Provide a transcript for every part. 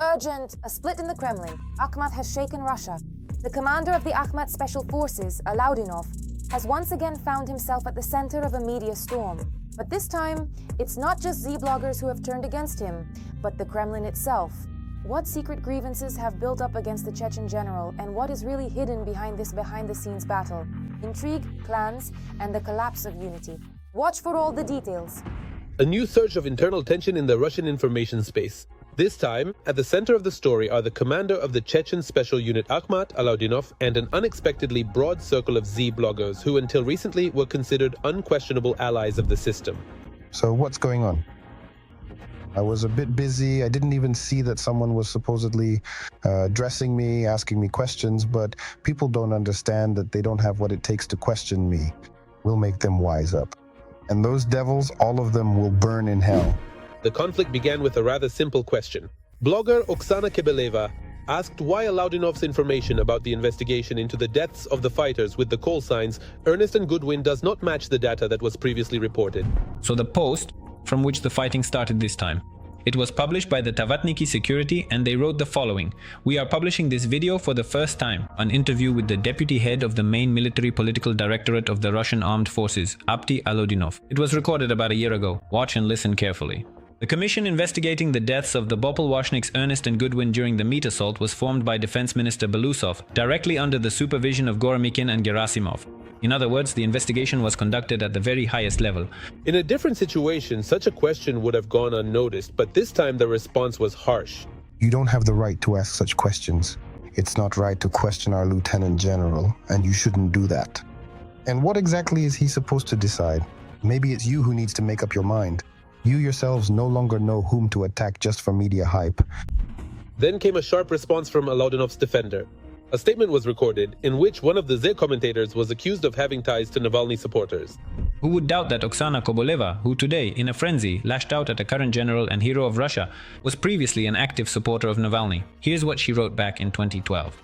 Urgent! A split in the Kremlin. Akhmat has shaken Russia. The commander of the Akhmat Special Forces, Alaudinov, has once again found himself at the center of a media storm. But this time, it's not just Z-bloggers who have turned against him, but the Kremlin itself. What secret grievances have built up against the Chechen general, and what is really hidden behind this behind-the-scenes battle? Intrigue, clans, and the collapse of unity. Watch for all the details. A new surge of internal tension in the Russian information space. This time, at the center of the story are the commander of the Chechen Special Unit Akhmat, Alaudinov, and an unexpectedly broad circle of Z-bloggers who until recently were considered unquestionable allies of the system. So what's going on? I was a bit busy. I didn't even see that someone was supposedly addressing me, asking me questions, but people don't understand that they don't have what it takes to question me. We'll make them wise up. And those devils, all of them will burn in hell. The conflict began with a rather simple question. Blogger Oksana Kebeleva asked why Alaudinov's information about the investigation into the deaths of the fighters with the call signs Ernest and Goodwin does not match the data that was previously reported. So the post from which the fighting started this time. It was published by the Tavatniki Security, and they wrote the following. We are publishing this video for the first time, an interview with the deputy head of the main military political directorate of the Russian Armed Forces, Apti Alaudinov. It was recorded about a year ago. Watch and listen carefully. The commission investigating the deaths of the Bopolwashniks Ernest and Goodwin during the meat assault was formed by Defense Minister Belousov, directly under the supervision of Goromikin and Gerasimov. In other words, the investigation was conducted at the very highest level. In a different situation, such a question would have gone unnoticed, but this time the response was harsh. You don't have the right to ask such questions. It's not right to question our lieutenant general, and you shouldn't do that. And what exactly is he supposed to decide? Maybe it's you who needs to make up your mind. You yourselves no longer know whom to attack just for media hype. Then came a sharp response from Alaudinov's defender. A statement was recorded in which one of the Z commentators was accused of having ties to Navalny supporters. Who would doubt that Oksana Koboleva, who today, in a frenzy, lashed out at a current general and hero of Russia, was previously an active supporter of Navalny? Here's what she wrote back in 2012.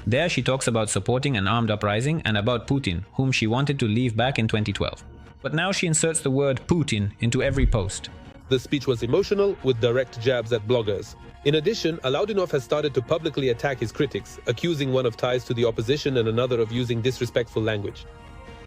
There she talks about supporting an armed uprising and about Putin, whom she wanted to leave back in 2012. But now she inserts the word Putin into every post. The speech was emotional, with direct jabs at bloggers. In addition, Alaudinov has started to publicly attack his critics, accusing one of ties to the opposition and another of using disrespectful language.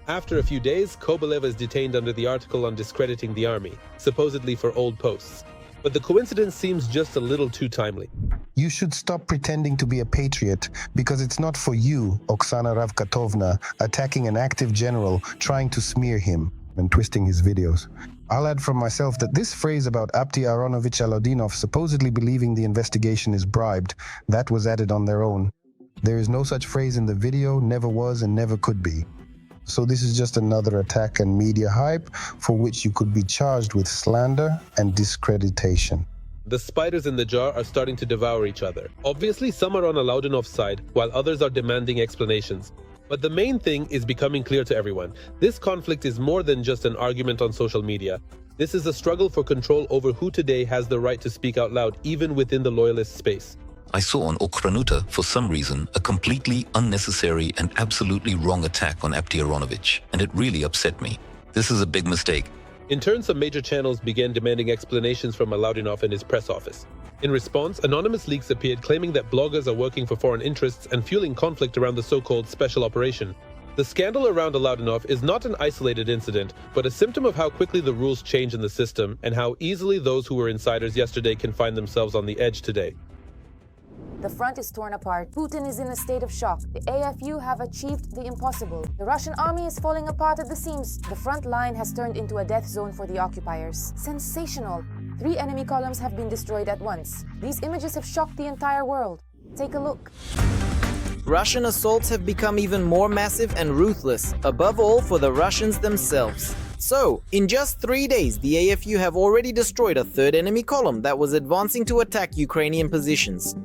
After a few days, Koboleva is detained under the article on discrediting the army, supposedly for old posts. But the coincidence seems just a little too timely. You should stop pretending to be a patriot, because it's not for you, Oksana Ravkatovna, attacking an active general, trying to smear him and twisting his videos. I'll add from myself that this phrase about Apti Aronovich Alaudinov supposedly believing the investigation is bribed, that was added on their own. There is no such phrase in the video, never was and never could be. So this is just another attack and media hype for which you could be charged with slander and discreditation. The spiders in the jar are starting to devour each other. Obviously, some are on Alaudinov's side, while others are demanding explanations. But the main thing is becoming clear to everyone. This conflict is more than just an argument on social media. This is a struggle for control over who today has the right to speak out loud, even within the loyalist space. I saw on Ukranuta, for some reason, a completely unnecessary and absolutely wrong attack on Apti Aronovich, and it really upset me. This is a big mistake. In turn, some major channels began demanding explanations from Alaudinov and his press office. In response, anonymous leaks appeared claiming that bloggers are working for foreign interests and fueling conflict around the so-called special operation. The scandal around Alaudinov is not an isolated incident, but a symptom of how quickly the rules change in the system and how easily those who were insiders yesterday can find themselves on the edge today. The front is torn apart. Putin is in a state of shock. The AFU have achieved the impossible. The Russian army is falling apart at the seams. The front line has turned into a death zone for the occupiers. Sensational! 3 enemy columns have been destroyed at once. These images have shocked the entire world. Take a look. Russian assaults have become even more massive and ruthless, above all for the Russians themselves. So, in just 3 days, the AFU have already destroyed a 3rd enemy column that was advancing to attack Ukrainian positions.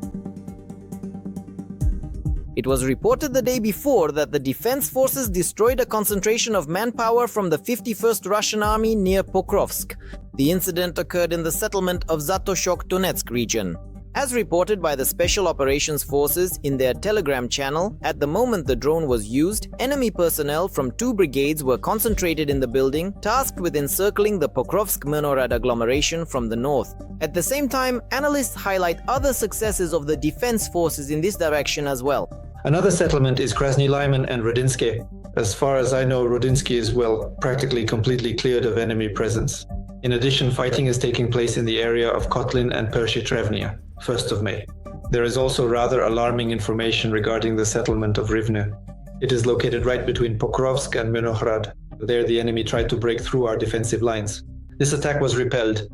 It was reported the day before that the defense forces destroyed a concentration of manpower from the 51st Russian Army near Pokrovsk. The incident occurred in the settlement of Zatoshok Donetsk region. As reported by the Special Operations Forces in their Telegram channel, at the moment the drone was used, enemy personnel from 2 brigades were concentrated in the building, tasked with encircling the Pokrovsk-Mirnorad agglomeration from the north. At the same time, analysts highlight other successes of the defense forces in this direction as well. Another settlement is Krasny Lyman and Rodinsky. As far as I know, Rodinsky is, practically completely cleared of enemy presence. In addition, fighting is taking place in the area of Kotlin and Pershitrevnia, 1st of May. There is also rather alarming information regarding the settlement of Rivne. It is located right between Pokrovsk and Mirnohrad. There the enemy tried to break through our defensive lines. This attack was repelled.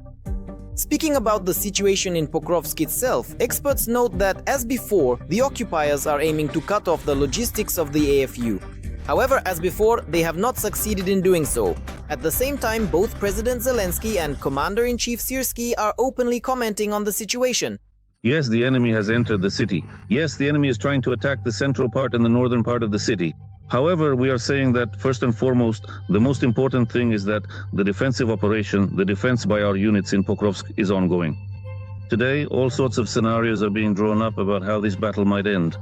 Speaking about the situation in Pokrovsk itself, experts note that, as before, the occupiers are aiming to cut off the logistics of the AFU. However, as before, they have not succeeded in doing so. At the same time, both President Zelensky and Commander-in-Chief Syrskyi are openly commenting on the situation. Yes, the enemy has entered the city. Yes, the enemy is trying to attack the central part and the northern part of the city. However, we are saying that, first and foremost, the most important thing is that the defensive operation, the defense by our units in Pokrovsk, is ongoing. Today, all sorts of scenarios are being drawn up about how this battle might end.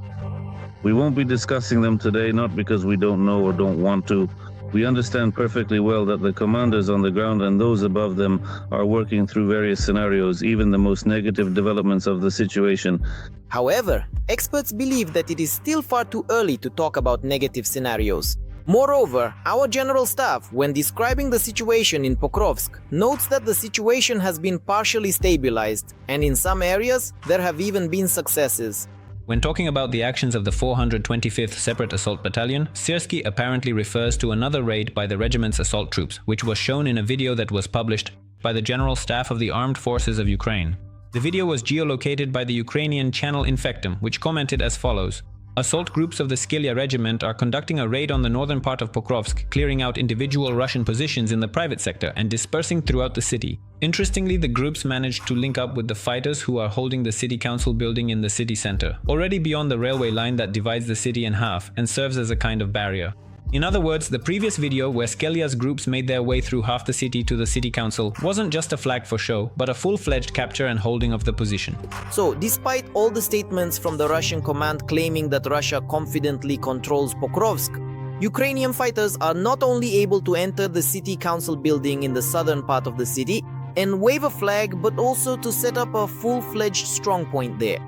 We won't be discussing them today, not because we don't know or don't want to. We understand perfectly well that the commanders on the ground and those above them are working through various scenarios, even the most negative developments of the situation. However, experts believe that it is still far too early to talk about negative scenarios. Moreover, our general staff, when describing the situation in Pokrovsk, notes that the situation has been partially stabilized, and in some areas, there have even been successes. When talking about the actions of the 425th Separate Assault Battalion, Syrskyi apparently refers to another raid by the regiment's assault troops, which was shown in a video that was published by the General Staff of the Armed Forces of Ukraine. The video was geolocated by the Ukrainian channel Infectum, which commented as follows: Assault groups of the Skilya Regiment are conducting a raid on the northern part of Pokrovsk, clearing out individual Russian positions in the private sector and dispersing throughout the city. Interestingly, the groups managed to link up with the fighters who are holding the city council building in the city center, already beyond the railway line that divides the city in half and serves as a kind of barrier. In other words, the previous video where Skelya's groups made their way through half the city to the city council wasn't just a flag for show, but a full-fledged capture and holding of the position. So, despite all the statements from the Russian command claiming that Russia confidently controls Pokrovsk, Ukrainian fighters are not only able to enter the city council building in the southern part of the city and wave a flag, but also to set up a full-fledged strongpoint there.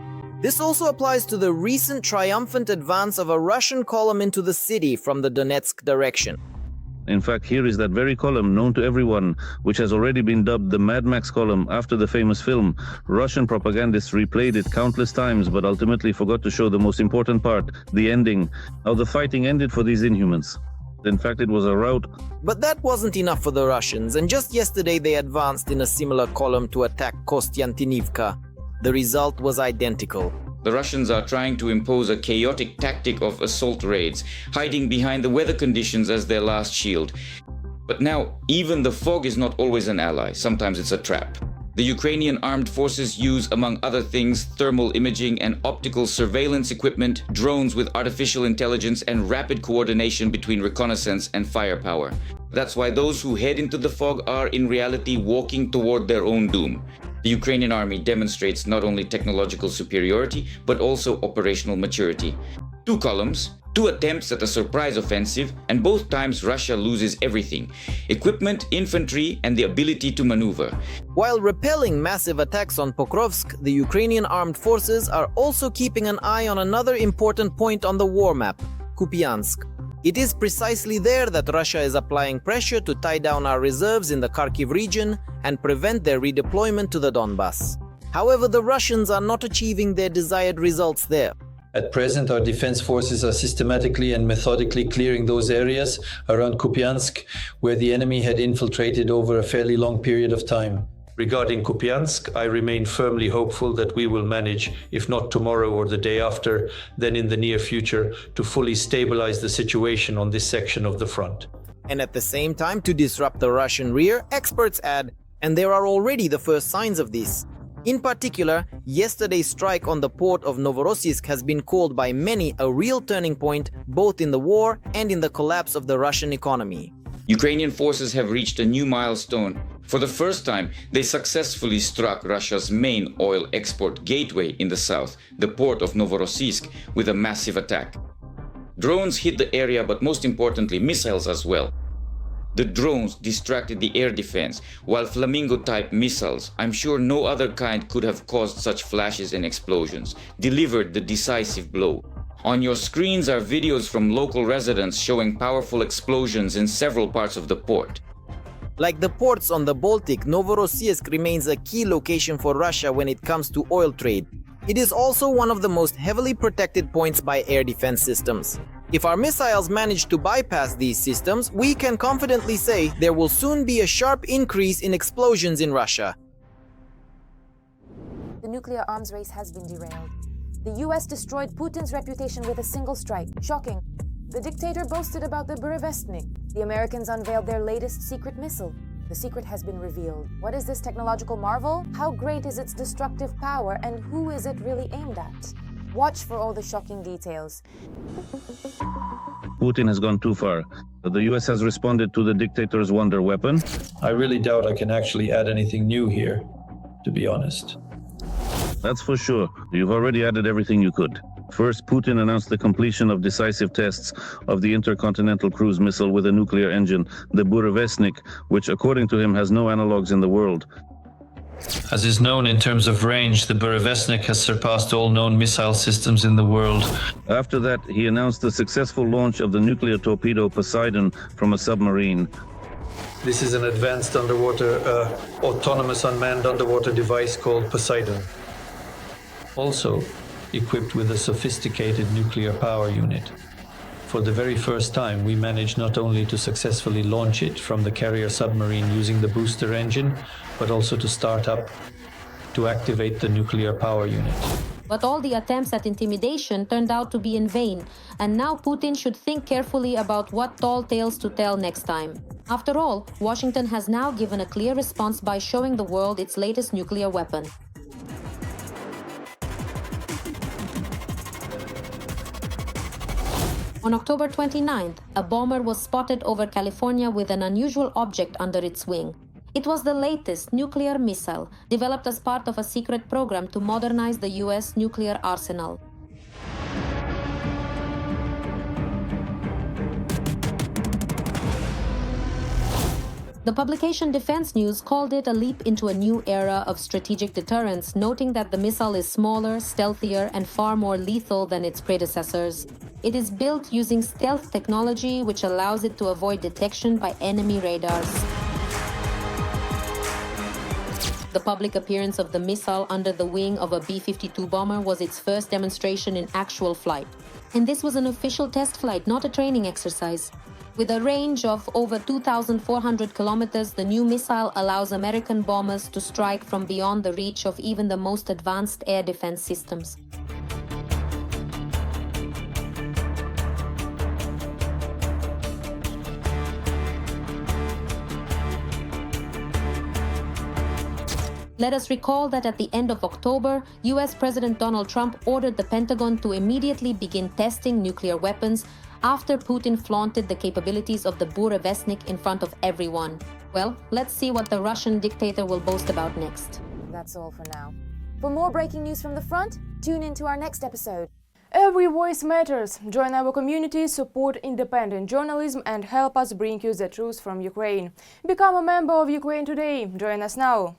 This also applies to the recent triumphant advance of a Russian column into the city from the Donetsk direction. In fact, here is that very column known to everyone, which has already been dubbed the Mad Max column after the famous film. Russian propagandists replayed it countless times, but ultimately forgot to show the most important part, the ending, how the fighting ended for these inhumans. In fact, it was a rout. But that wasn't enough for the Russians, and just yesterday they advanced in a similar column to attack Kostiantinivka. The result was identical. The Russians are trying to impose a chaotic tactic of assault raids, hiding behind the weather conditions as their last shield. But now, even the fog is not always an ally, sometimes it's a trap. The Ukrainian armed forces use, among other things, thermal imaging and optical surveillance equipment, drones with artificial intelligence, and rapid coordination between reconnaissance and firepower. That's why those who head into the fog are in reality walking toward their own doom. The Ukrainian army demonstrates not only technological superiority, but also operational maturity. 2 columns, 2 attempts at a surprise offensive, and both times Russia loses everything: equipment, infantry, and the ability to maneuver. While repelling massive attacks on Pokrovsk, the Ukrainian armed forces are also keeping an eye on another important point on the war map: Kupiansk. It is precisely there that Russia is applying pressure to tie down our reserves in the Kharkiv region and prevent their redeployment to the Donbass. However, the Russians are not achieving their desired results there. At present, our defense forces are systematically and methodically clearing those areas around Kupiansk where the enemy had infiltrated over a fairly long period of time. Regarding Kupiansk, I remain firmly hopeful that we will manage, if not tomorrow or the day after, then in the near future, to fully stabilize the situation on this section of the front. And at the same time, to disrupt the Russian rear, experts add, and there are already the first signs of this. In particular, yesterday's strike on the port of Novorossiysk has been called by many a real turning point, both in the war and in the collapse of the Russian economy. Ukrainian forces have reached a new milestone. For the first time, they successfully struck Russia's main oil export gateway in the south, the port of Novorossiysk, with a massive attack. Drones hit the area, but most importantly, missiles as well. The drones distracted the air defense, while Flamingo-type missiles, I'm sure no other kind could have caused such flashes and explosions, delivered the decisive blow. On your screens are videos from local residents showing powerful explosions in several parts of the port. Like the ports on the Baltic, Novorossiysk remains a key location for Russia when it comes to oil trade. It is also one of the most heavily protected points by air defense systems. If our missiles manage to bypass these systems, we can confidently say there will soon be a sharp increase in explosions in Russia. The nuclear arms race has been derailed. The US destroyed Putin's reputation with a single strike. Shocking. The dictator boasted about the Burevestnik. The Americans unveiled their latest secret missile. The secret has been revealed. What is this technological marvel? How great is its destructive power, and who is it really aimed at? Watch for all the shocking details. Putin has gone too far. The US has responded to the dictator's wonder weapon. I really doubt I can actually add anything new here, to be honest. That's for sure. You've already added everything you could. First, Putin announced the completion of decisive tests of the intercontinental cruise missile with a nuclear engine, the Burevestnik, which according to him has no analogues in the world. As is known in terms of range, the Burevestnik has surpassed all known missile systems in the world. After that, he announced the successful launch of the nuclear torpedo Poseidon from a submarine. This is an advanced autonomous unmanned underwater device called Poseidon. Also equipped with a sophisticated nuclear power unit. For the very first time, we managed not only to successfully launch it from the carrier submarine using the booster engine, but also to start up to activate the nuclear power unit. But all the attempts at intimidation turned out to be in vain, and now Putin should think carefully about what tall tales to tell next time. After all, Washington has now given a clear response by showing the world its latest nuclear weapon. On October 29th, a bomber was spotted over California with an unusual object under its wing. It was the latest nuclear missile, developed as part of a secret program to modernize the US nuclear arsenal. The publication Defense News called it a leap into a new era of strategic deterrence, noting that the missile is smaller, stealthier, and far more lethal than its predecessors. It is built using stealth technology, which allows it to avoid detection by enemy radars. The public appearance of the missile under the wing of a B-52 bomber was its first demonstration in actual flight. And this was an official test flight, not a training exercise. With a range of over 2,400 kilometers, the new missile allows American bombers to strike from beyond the reach of even the most advanced air defense systems. Let us recall that at the end of October, US President Donald Trump ordered the Pentagon to immediately begin testing nuclear weapons after Putin flaunted the capabilities of the Burevestnik in front of everyone. Well, let's see what the Russian dictator will boast about next. That's all for now. For more breaking news from the front, tune in to our next episode. Every voice matters. Join our community, support independent journalism, and help us bring you the truth from Ukraine. Become a member of Ukraine Today. Join us now.